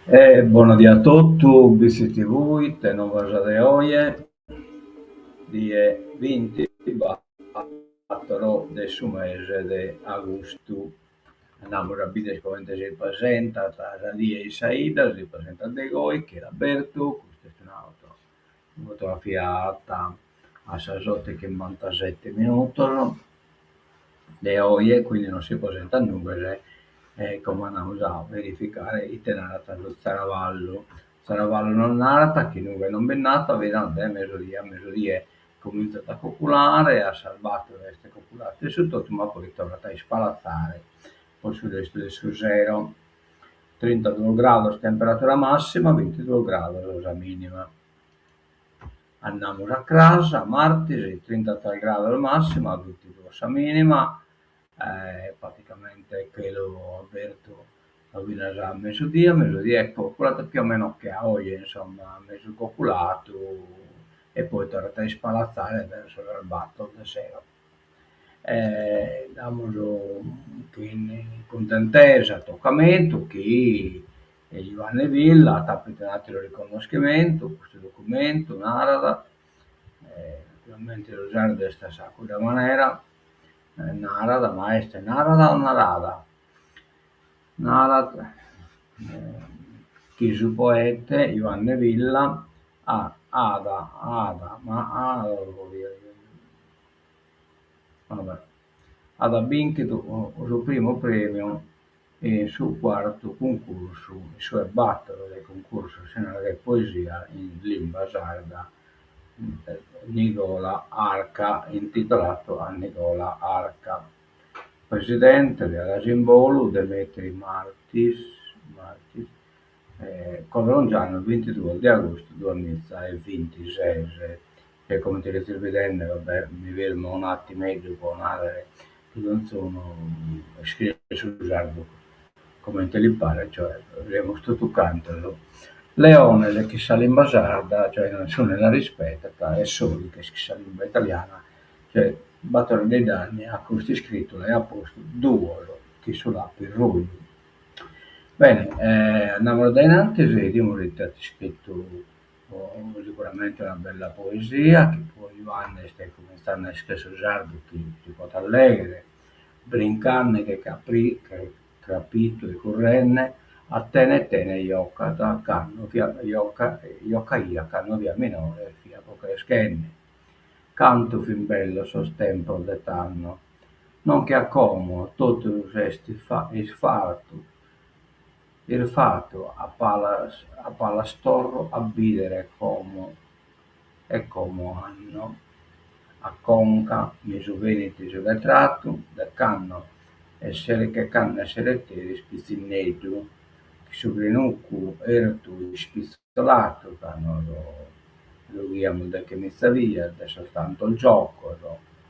Buonasera a tutti, vi siete voi, te non vas de oie, die 24 de su mese de agosto. Andiamo a vedere come si presenta, tra die e saida, si presenta De Goi, che era Berto, questa è un'auto, fotografiata a 6:47 minuti, le oie, quindi non si presenta nulla, come andiamo a verificare i tenata lo Zaravallo. Zaravallo non narra, chi non ben nato, vedete, a mezzodì comincia a copulare, ha salvato queste copulate su tutto, ma poi torna a spalazzare, poi sul resto del su zero, 32 gradi temperatura massima, 22 gradi la minima. Andiamo a casa, martedì, 33 gradi al massimo, a 22 la minima, praticamente quello avverto avvina già a mezzodì è calcolato più o meno che a oggi, insomma, mezzo calcolato e poi torna a spalazzare verso l'albatto da sera. Damos quindi contentesa, toccamento, che Ivane Villa ha capitato il riconoscimento, questo documento, narada, naturalmente lo Giardo sta sa quella maniera, narada, maestra, narada o narada? Narada, chi su poete, Ivane Villa, ma Ada, vabbè, ha vinto il suo primo premio e il suo quarto concorso, il suo battere del concorso nazionale di poesia in lingua sarda, Nicola Arca, intitolato a Nicola Arca. Presidente della Gimbolu, Demetri Martis, Codrongiano il 22 di agosto 2026, e come ti stai vedendo, vabbè, mi fermo un attimo con altre che non sono scritte sul giardo come te li pare, cioè abbiamo sto toccando. Leone, le che sa lingua sarda, cioè nessuno la rispetta, è solo che sa lingua italiana, cioè battere dei danni a questo scritto lei ha posto due che sulla per lui. Bene, andiamo da in avanti, vediamo che scritto sicuramente una bella poesia, che poi Ivane sta cominciando a scrivere giardo che si può allegre, brincarne che capito e correnne, a tene iocca da canno, iocca ia, canno via minore, fia poche schenne. Canto fin bello sostempo d'etanno, non che a como tutto resti il fatto a palastorro a bidere e como hanno, a conca, misoveniti gioventratto, da canno essere che canno essere teri spizzinetto, che sovrinucco ertu spizzolato, canno lo guiamo da che mezza via, da soltanto il gioco,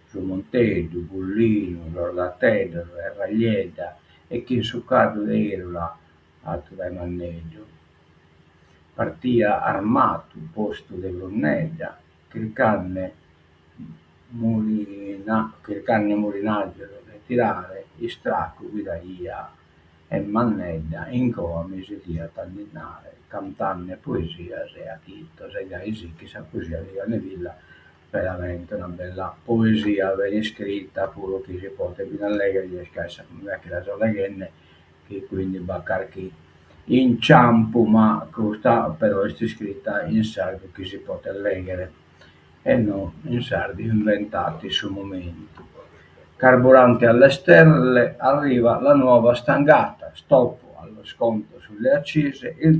su Monteggio, Bullino, Lordatella, Raglieda e chi su cardo d'Erola, altro dai manneggio. Partia armato, posto de Bruneggia, che il canne murinaggero da tirare, istracco guidaia e manneggia in come si dia a tannare, cantanne poesia, se a Tito, se gaisi, che sa poesia di Ganevilla, veramente una bella poesia ben scritta, pure che si può ben allegri, che la so leggende, che quindi Baccarchi inciampo, ma questa però è scritta in sardo che si può leggere e non in sardi inventati sul momento. Carburante alle stelle, arriva la nuova stangata, stop allo sconto sulle accise, il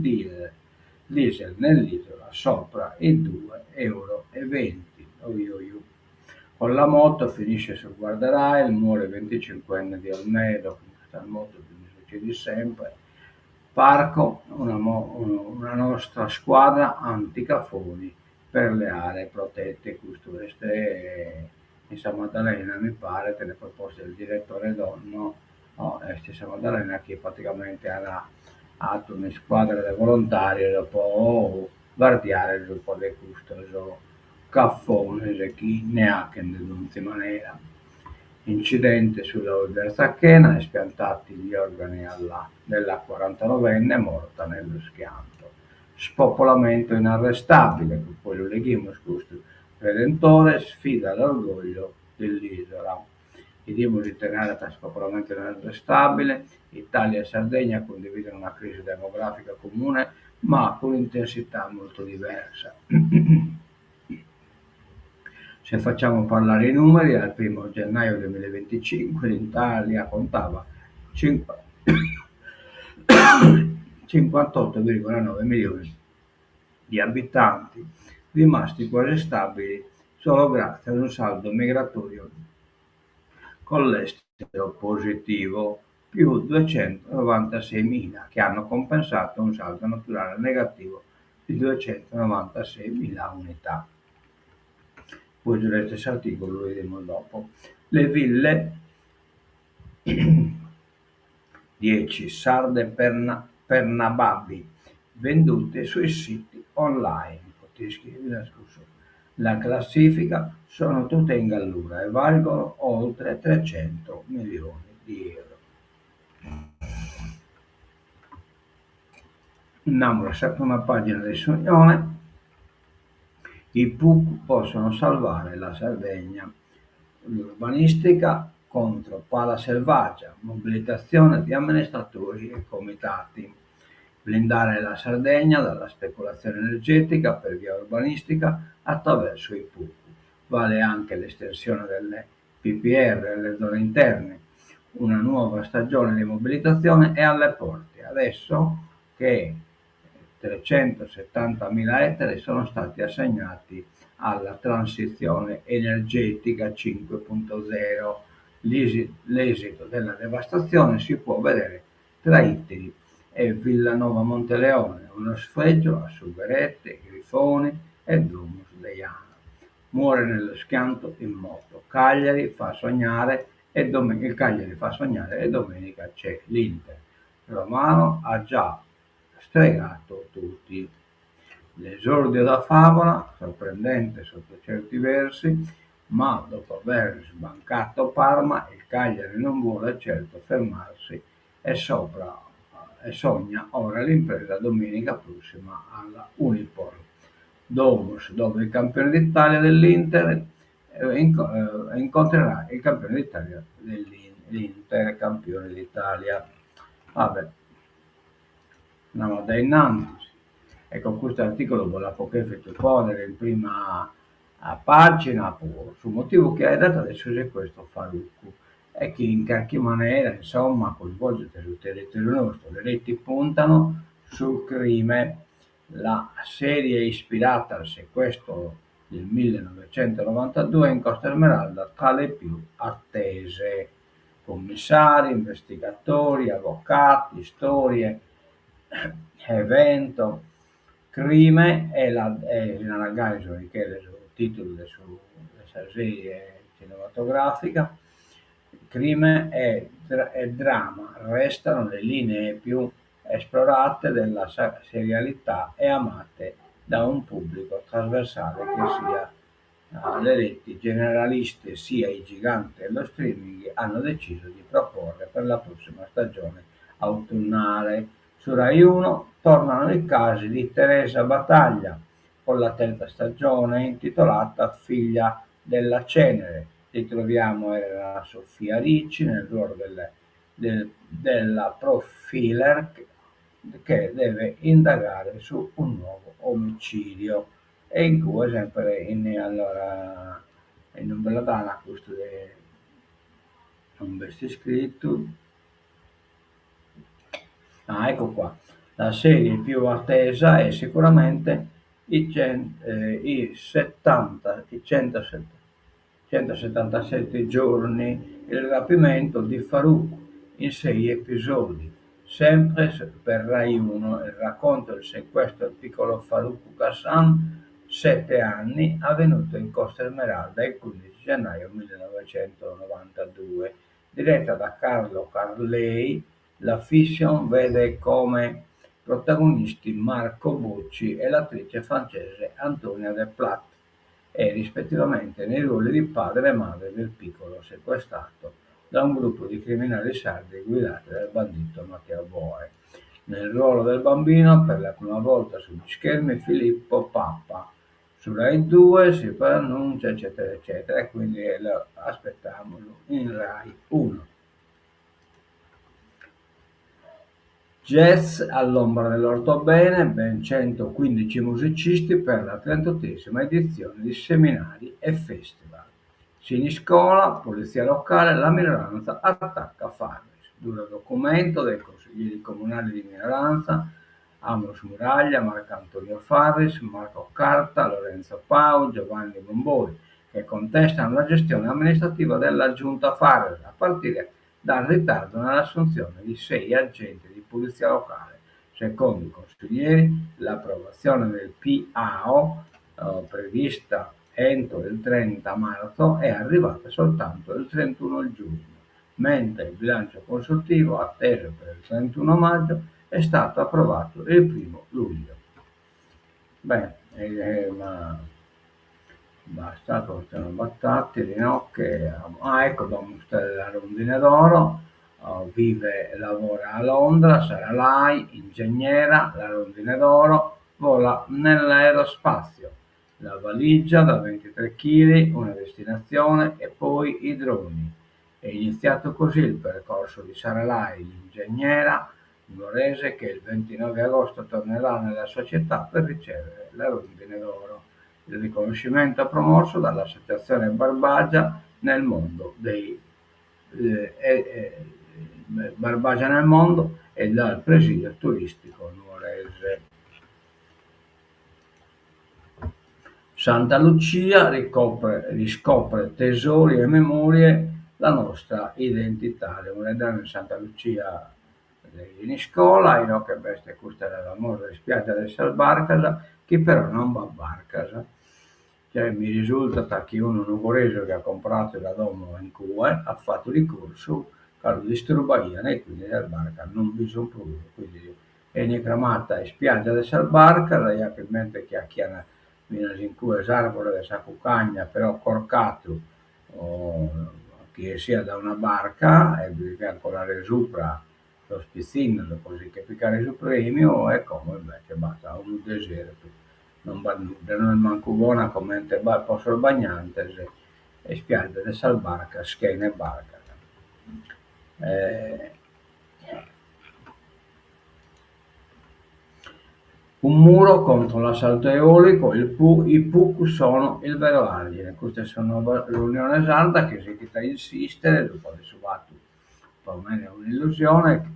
diesel nell'isola sopra i 2,20 €. Con la moto finisce sul guardrail, muore 25enne di Olmedo, con questa moto mi succede sempre. Parco, una nostra squadra anticafoni per le aree protette. Questo è in San Maddalena, mi pare, che le proposte del direttore Donno, no, San Maddalena che praticamente ha fatto una squadra di volontari dopo guardiare il po' di questo caffone, chi ne ha che ne manera. Incidente sulla Ubersachena e spiantati gli organi della 49enne morta nello schianto. Spopolamento inarrestabile, che poi lo leghiamo, questo Redentore sfida l'orgoglio dell'isola. Chiediamo di tenere per spopolamento inarrestabile. Italia e Sardegna condividono una crisi demografica comune, ma con intensità molto diversa. Se facciamo parlare i numeri, al 1° gennaio 2025 l'Italia contava 58,9 milioni di abitanti, rimasti quasi stabili solo grazie ad un saldo migratorio con l'estero positivo, più 296.000, che hanno compensato un saldo naturale negativo di 296.000 unità. Poi leggerete questo articolo, lo vedremo dopo. Le ville 10 sarde Pernababbi vendute sui siti online. Potete scrivere scusa. La classifica sono tutte in gallura e valgono oltre 300 milioni di euro. Andiamo alla settima pagina del Sognone. I PUC possono salvare la Sardegna. L'urbanistica contro pala selvaggia, mobilitazione di amministratori e comitati. Blindare la Sardegna dalla speculazione energetica per via urbanistica attraverso i PUC. Vale anche l'estensione delle PPR alle zone interne. Una nuova stagione di mobilitazione è alle porte. Adesso che 370.000 ettari sono stati assegnati alla transizione energetica 5.0. L'esito della devastazione si può vedere tra Ittiri e Villanova Monteleone, uno sfregio a Suberette, Grifoni e Domus Deiana. Muore nello schianto in moto. Cagliari fa sognare il Cagliari fa sognare e domenica c'è l'Inter. Romano ha già stregato tutti. L'esordio da favola, sorprendente sotto certi versi, ma dopo aver sbancato Parma il Cagliari non vuole certo fermarsi e sogna ora l'impresa domenica prossima alla Unipol. Domus, dove il campione d'Italia dell'Inter incontrerà il campione d'Italia dell'Inter, campione d'Italia. Vabbè, andiamo da innanzi. Ecco, questo articolo volevo che ponere in prima pagina sul motivo che hai dato adesso c'è questo Faruku e che in qualche maniera insomma coinvolge sul territorio nostro. Le reti puntano sul crimine. La serie ispirata al sequestro del 1992 in Costa Smeralda tra le più attese. Commissari, investigatori, avvocati, storie, evento, crime e la Gaisoli, che è il titolo della serie cinematografica. Crime e dramma restano le linee più esplorate della serialità e amate da un pubblico trasversale che sia le reti generaliste sia i giganti dello streaming hanno deciso di proporre per la prossima stagione autunnale. Su Rai 1 tornano i casi di Teresa Battaglia con la terza stagione intitolata Figlia della Cenere. Ritroviamo Elena Sofia Ricci nel ruolo della profiler che deve indagare su un nuovo omicidio e in cui sempre allora in bella dana questo non vesti scritto. Ecco qua. La serie più attesa è sicuramente i 177 giorni, il rapimento di Farouk in 6 episodi. Sempre per Rai 1 il racconto del sequestro del piccolo Farouk Ghassan, 7 anni, avvenuto in Costa Smeralda il 15 gennaio 1992. Diretta da Carlo Carlei, la fiction vede come protagonisti Marco Bucci e l'attrice francese Antonia Desplat e rispettivamente nei ruoli di padre e madre del piccolo sequestrato da un gruppo di criminali sardi guidati dal bandito Matteo Boe. Nel ruolo del bambino, per la prima volta sugli schermi, Filippo Pappa. Su Rai 2 si preannuncia, eccetera, eccetera, e quindi aspettiamolo in Rai 1. Jazz all'ombra dell'Orthobene, ben 115 musicisti per la 38esima edizione di seminari e festival. Siniscola, polizia locale, la minoranza attacca Farris. Duro documento dei consiglieri comunali di minoranza, Amos Muraglia, Marcantonio Farris, Marco Carta, Lorenzo Pau, Giovanni Bomboi, che contestano la gestione amministrativa della giunta Farris, a partire dal ritardo nell'assunzione di 6 agenti di polizia locale. Secondo i consiglieri, l'approvazione del PAO, prevista entro il 30 marzo, è arrivata soltanto il 31 giugno, mentre il bilancio consultivo, atteso per il 31 maggio, è stato approvato il 1 luglio. Ma basta, costano battati, rinocche. Ecco, Don la Rondine d'Oro, vive e lavora a Londra, sarà lei, ingegnera, la Rondine d'Oro, vola nell'aerospazio. La valigia da 23 kg, una destinazione e poi i droni. È iniziato così il percorso di Saralai, l'ingegnera nuorese, che il 29 agosto tornerà nella società per ricevere la Rondine d'Oro. Il riconoscimento promosso dall'associazione Barbagia nel mondo Barbagia nel mondo e dal presidio turistico nuorese. Santa Lucia riscopre tesori e memorie, la nostra identità. Le monedane di Santa Lucia in scuola, in che bestia custa l'amore di spiaggia del Salbarcasa, che però non va a Barcasa. Cioè, mi risulta che uno nuvoreso che ha comprato la domo in cui ha fatto ricorso allo disturbaia e quindi del Barca non bisogna più, quindi è cramata e spiaggia del Salbarcasa, e anche mentre che ha in cui esarbore della cucagna però corcato, o che sia da una barca e bisogna colare sopra lo spizzino, così che piccare su premio è come invece basta un deserto, non va nulla, non è manco buona come posso il bagnante e spiaggia del Salbarca, schiena e barca. Eh, Un muro contro l'assalto eolico, i PUC sono il vero argine. Queste sono l'Unione Sarda che si chiede a insistere, dopo adesso va per me è un'illusione,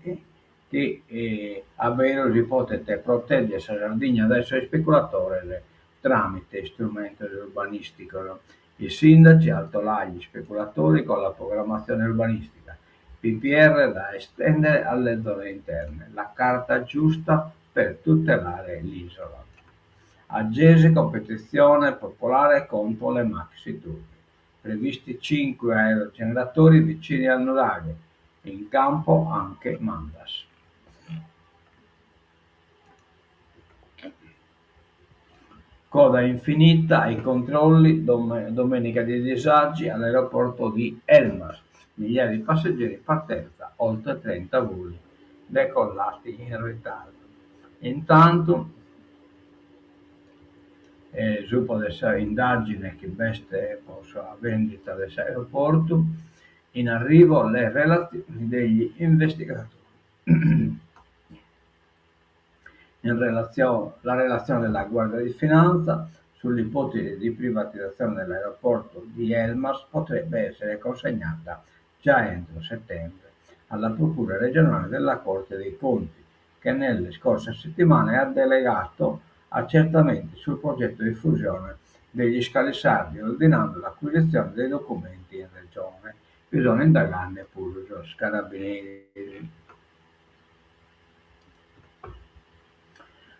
che a vero si potete proteggere la Sardegna da essere speculatori tramite strumento urbanistico. I sindaci altolà gli speculatori con la programmazione urbanistica, PPR da estendere alle zone interne, la carta giusta per tutelare l'isola. A Gese competizione popolare contro le maxi turbe. Previsti 5 aerogeneratori vicini al nuraghe, in campo anche Mandas. Coda infinita ai controlli, domenica di disagi all'aeroporto di Elmas, migliaia di passeggeri in partenza, oltre 30 voli decollati in ritardo. Intanto, dopo questa indagine che veste la vendita dell'aeroporto, in arrivo le relazioni degli investigatori. La relazione della Guardia di Finanza sull'ipotesi di privatizzazione dell'aeroporto di Elmas potrebbe essere consegnata già entro settembre alla Procura regionale della Corte dei Conti, che nelle scorse settimane ha delegato accertamenti sul progetto di fusione degli scali sardi, ordinando l'acquisizione dei documenti in regione. Bisogna indagarne pure i carabinieri.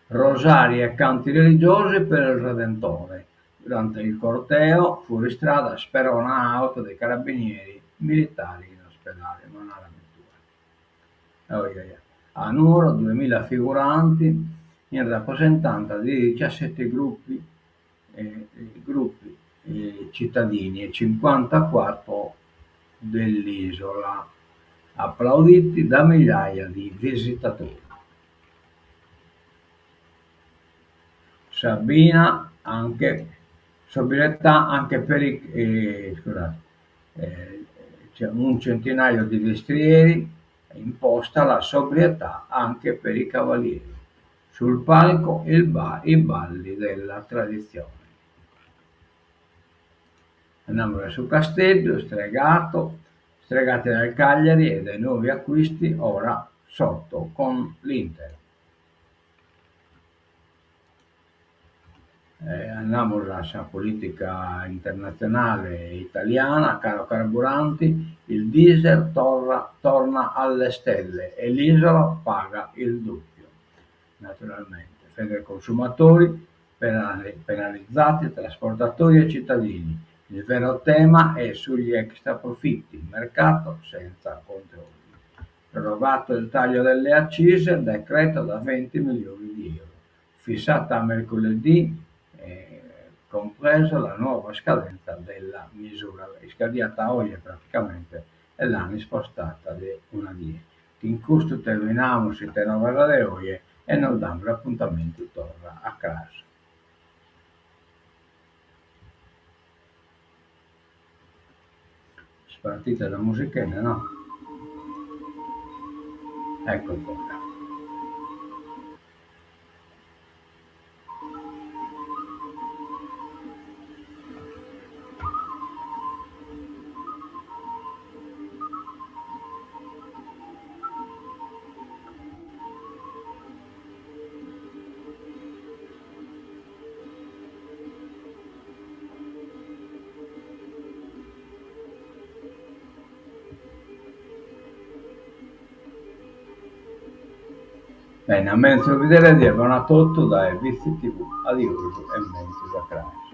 Rosari e canti religiosi per il Redentore. Durante il corteo, fuoristrada, spera un'auto dei carabinieri militari in ospedale, non ha la vettura. A Nuoro 2000 figuranti in rappresentanza di 17 gruppi cittadini e 54 dell'isola, applauditi da migliaia di visitatori. Sabina anche sobrietà anche per c'è un centinaio di destrieri, imposta la sobrietà anche per i cavalieri. Sul palco i balli della tradizione. Andiamo verso Castello, stregati dal Cagliari e dai nuovi acquisti ora sotto con l'Inter. Andiamo verso la politica internazionale italiana, caro carburanti, il diesel torna alle stelle e l'isola paga il doppio. Naturalmente, Federconsumatori penalizzati, trasportatori e cittadini. Il vero tema è sugli extra profitti, mercato senza controlli. Prorogato il taglio delle accise, decreto da 20 milioni di euro. Fissata a mercoledì, compreso la nuova scadenza della misura, scadata oggi praticamente e l'hanno spostata di una dì. In questo terminamos il novela de hoy e nos damos l'appuntamento torna a casa. Spartita la musichetta, no? Ecco qua. Bene, a me non vedere di buonanotte dai vizi TV, addio e mensi da crash.